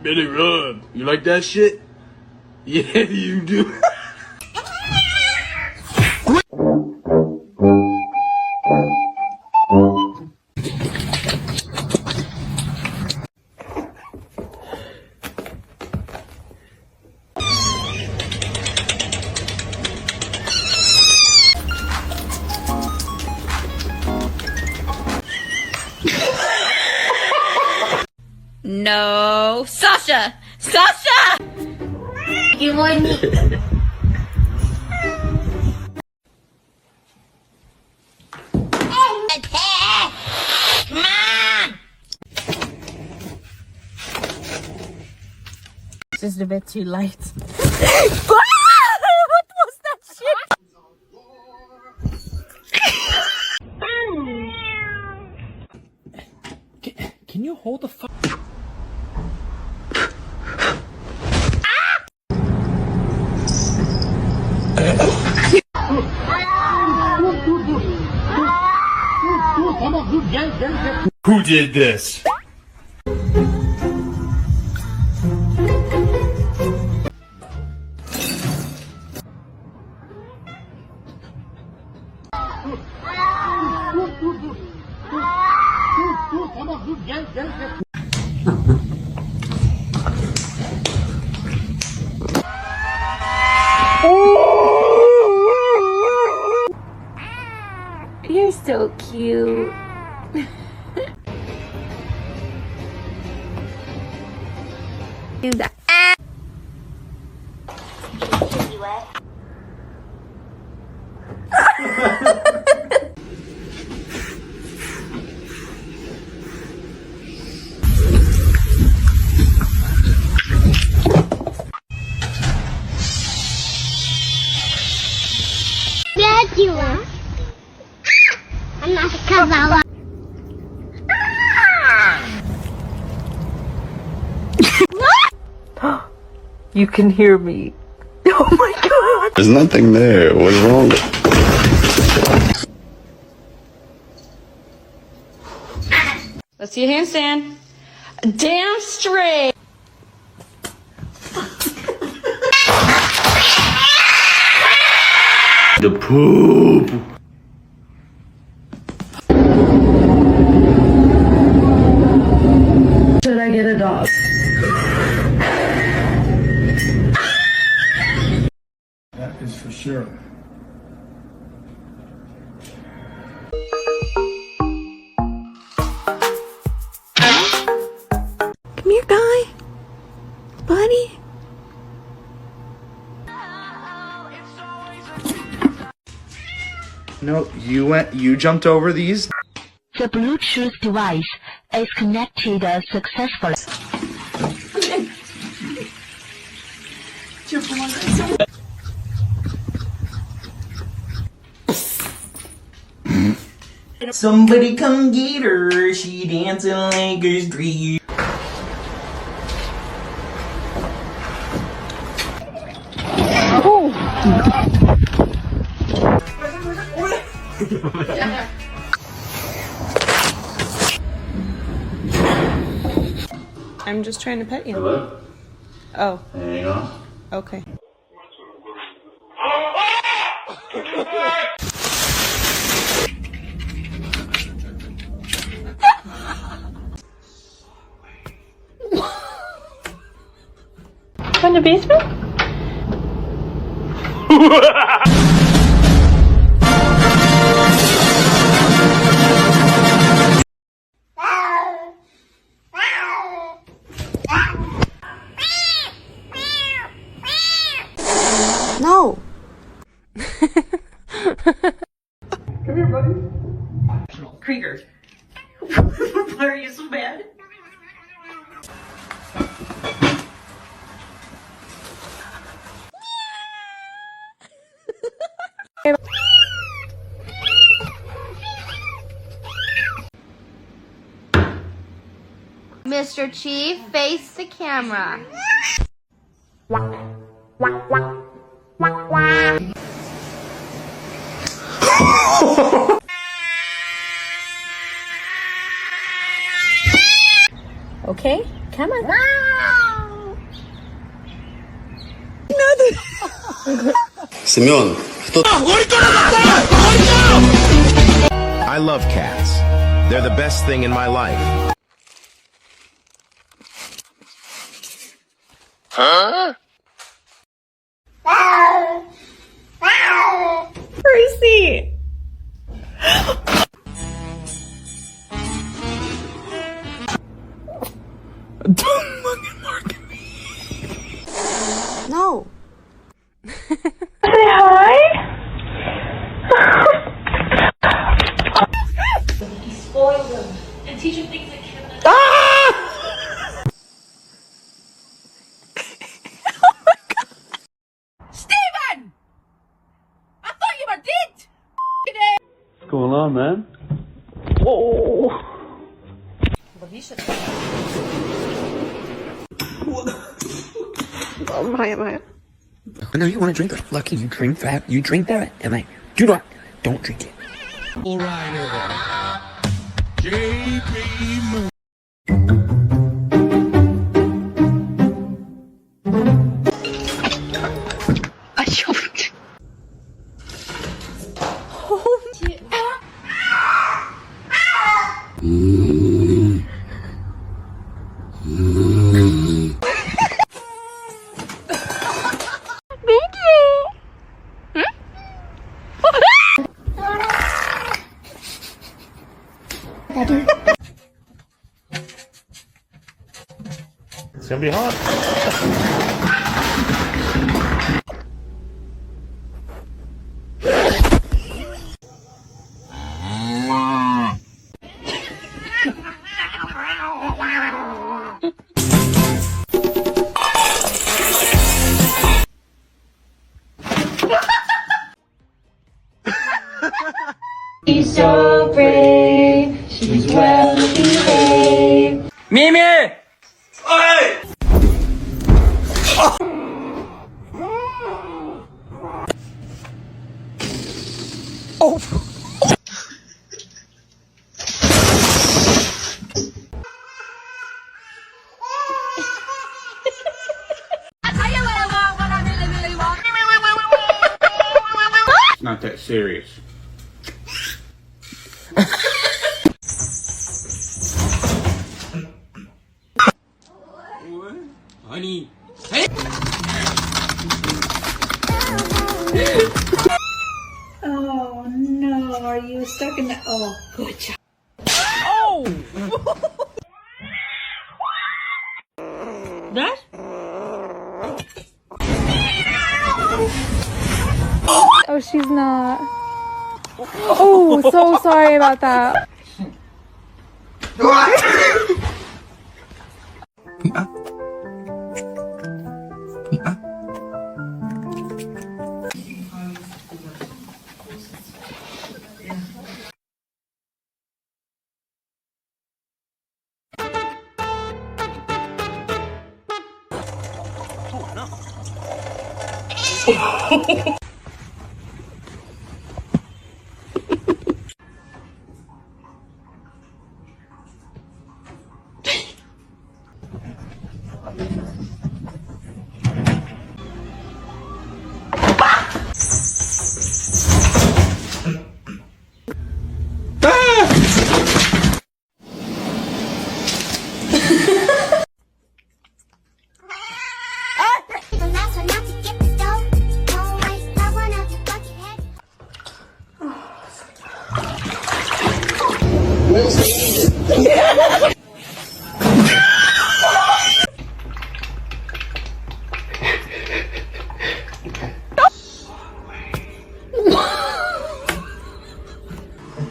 Let it run. You like that shit? Yeah, you do. No, Sasha! Sasha! You want me? Just a bit too light. What was that shit? Can you hold the fuck? Who did this? You're so cute. Do that. You can hear me. Oh my god! There's nothing there. What's wrong? Let's see a handstand. Damn straight. The poop. Should I get a dog? That is for sure. Come here, guy. Buddy. No, you jumped over these? The Bluetooth device is connected successfully. Somebody come get her, she dancing like a street. I'm just trying to pet you. Hello? Oh, Hang on. okay. In the basement? No. Come here, buddy. Krieger. Why are you so mad? Mr. Chief, face the camera. Okay, come on. Семен, кто... I love cats. They're the best thing in my life. Percy! Don't fucking mark at me. No. Say hi! What's going on, man? No, you want to drink it? Lucky you drink that. You drink that, and I do not. Don't drink it. I choked. It's gonna be hot. She's so brave. She's well behaved. Mimi! Not that serious. Honey. Oh no, are you stuck in the... Oh, good job. That? Oh, she's not. Oh, so sorry about that.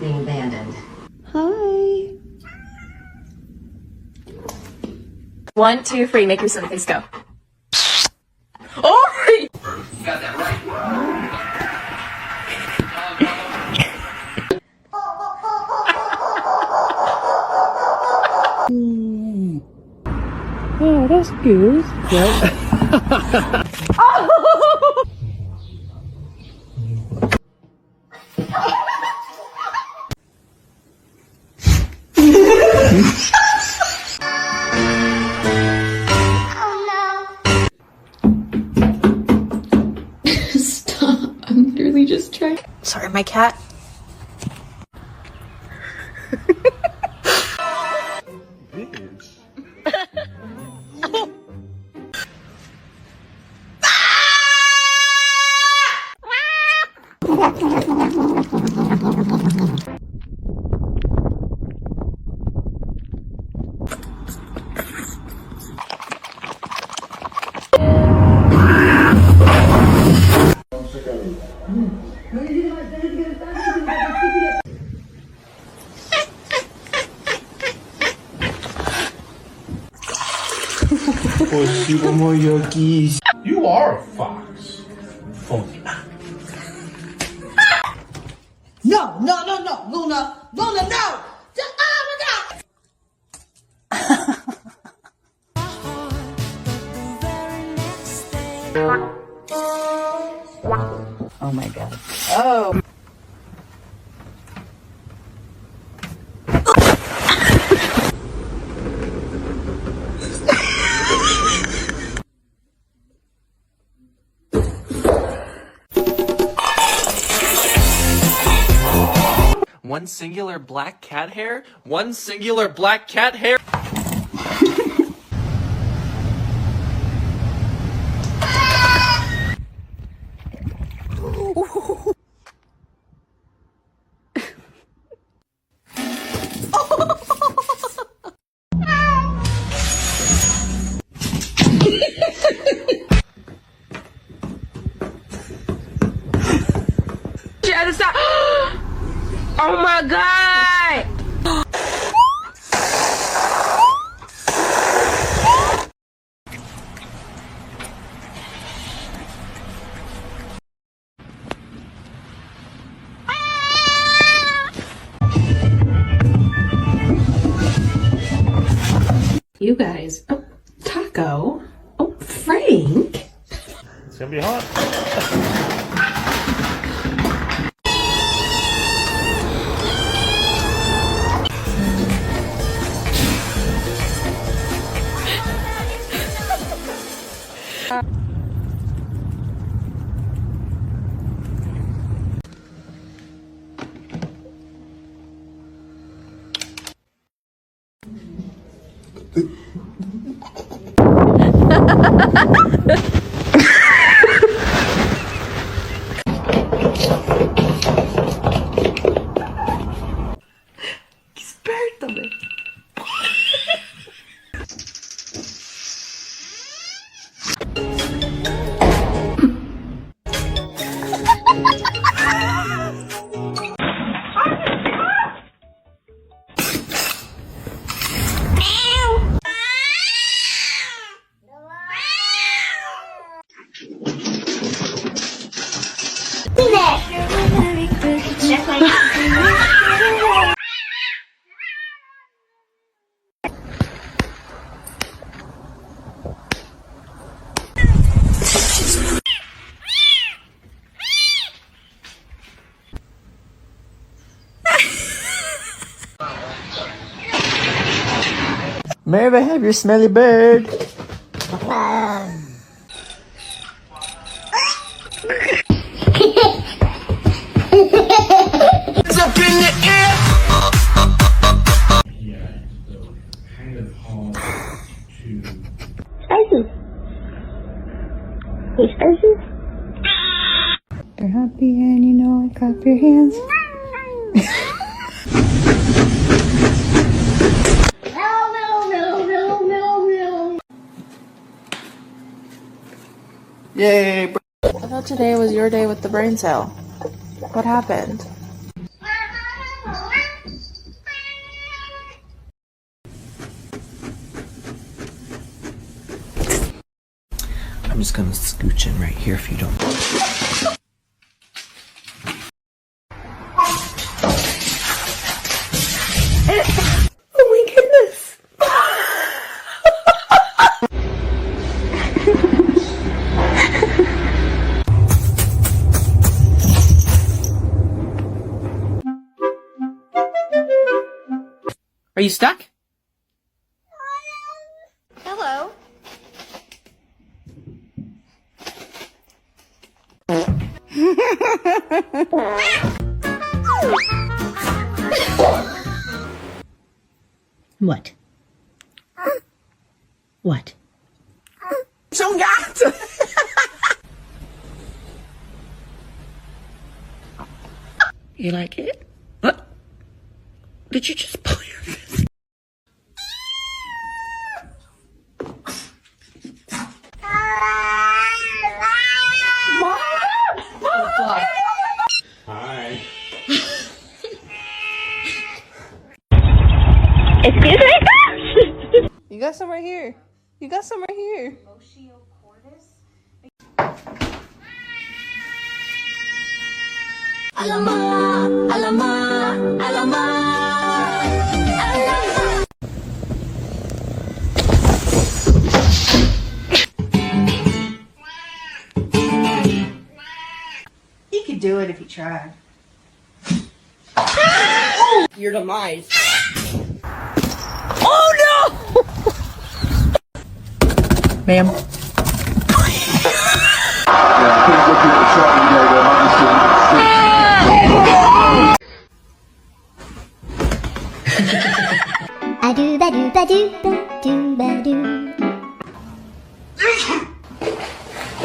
Being abandoned. Hi. 1, 2, 3. Make your silly face go. Oh! Got that right. Oh, that's good. My cat. You are a fox. Phony. No, no, no, no, Luna, Luna, no! Oh my God! Oh my God. Oh. One singular black cat hair? One singular black cat hair? Oh my God! You guys. Oh, Taco. Oh, Frank. It's gonna be hot. Espértame. May I have your smelly bird? It's up in the air! Spicy. Hey, Spicy. You're happy and you know it. Clap your hands. Yay! I thought today was your day with the brain cell. What happened? I'm just gonna scooch in right here if you don't. Oh my goodness! Are you stuck? Hello. What? What? You like it? What? Did you just pull your fist? Hi. Excuse me? You got some right here. You got some right here. Alama, alama, alama. He could do it if he tried. Your demise. Ma'am. I do ba do ba do ba do ba do.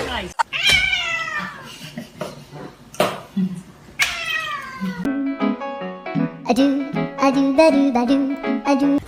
Nice. I do ba do ba do, I do.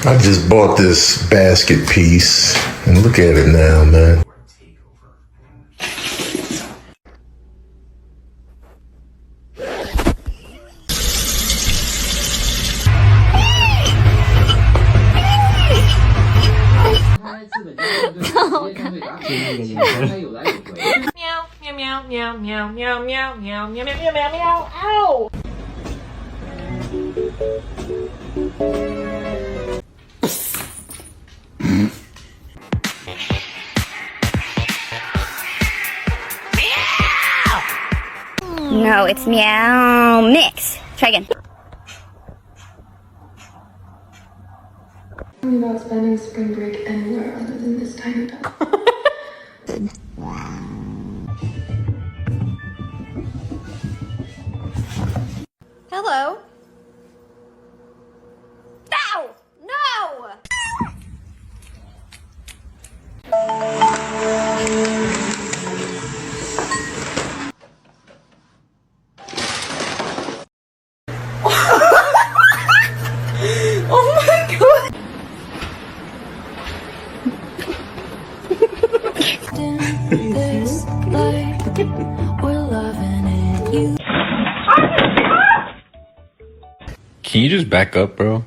I just bought this basket piece, and look at it now, man. Meow, meow, meow, meow, meow, meow, meow, meow, meow, meow, meow, ow! No, it's meow mix. Try again. Tell me about spending spring break anywhere other than this tiny town. Hello. Ow! No! Oh my god! This life, we're loving it. You. Can you just back up, bro?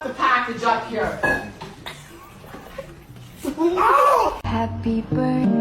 The package up here. Happy birthday.